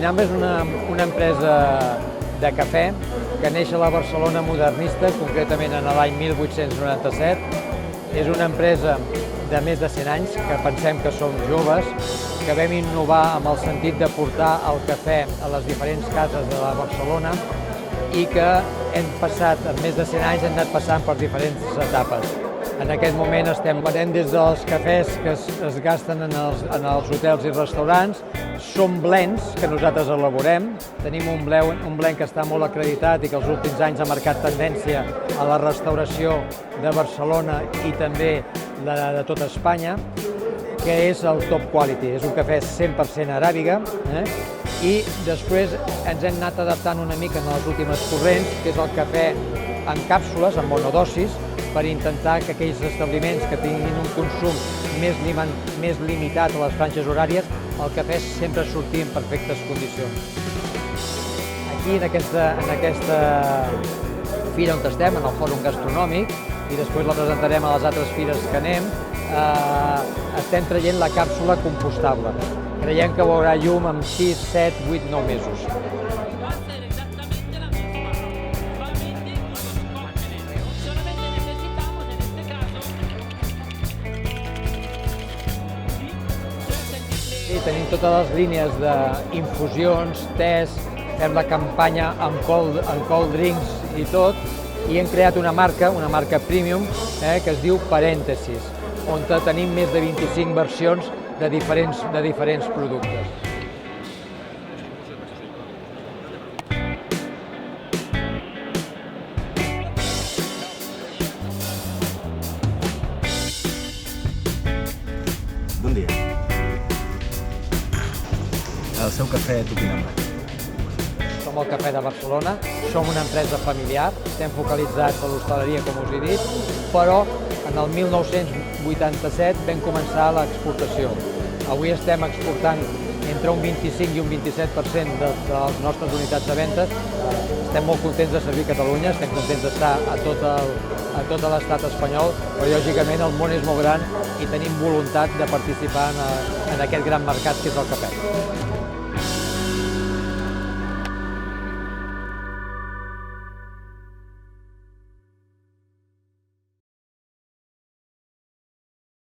Finam és una empresa de cafè que neix a la Barcelona modernista, concretament en l'any 1897. És una empresa de més de 100 anys, que pensem que som joves, que vam innovar amb el sentit de portar el cafè a les diferents cases de la Barcelona i que hem passat, en més de 100 anys, hem anat passant per diferents etapes. En aquest moment estem venent des dels cafès que es gasten en els hotels i restaurants. Són blends que nosaltres elaborem. Tenim un blend que està molt acreditat i que els últims anys ha marcat tendència a la restauració de Barcelona i també de tota Espanya, que és el Top Quality. És un cafè 100% aràbiga, i després ens hem anat adaptant una mica en les últimes corrents, que és el cafè en càpsules, en monodosis, per intentar que aquells establiments que tinguin un consum més limitat a les franges horàries, el cafè sempre surti en perfectes condicions. Aquí, en aquesta fira on estem, en el Fòrum Gastronòmic, i després la presentarem a les altres fires que anem, estem traient la càpsula compostable. Creiem que veurà llum en 6, 7, 8, 9 mesos. Tenim totes les línies d'infusions, tés, fem la campanya amb cold drinks i tot, i hem creat una marca premium, que es diu Parèntesis, on tenim més de 25 versions de diferents productes. Bon dia. El seu cafè tupinambra. Som el Cafè de Barcelona, som una empresa familiar, estem focalitzats a l'hostaleria, com us he dit, però en el 1987 vam començar l'exportació. Avui estem exportant entre un 25 i un 27% de les nostres unitats de ventes. Estem molt contents de servir Catalunya, estem contents d'estar a tot l'estat espanyol, però lògicament el món és molt gran i tenim voluntat de participar en aquest gran mercat que és el cafè.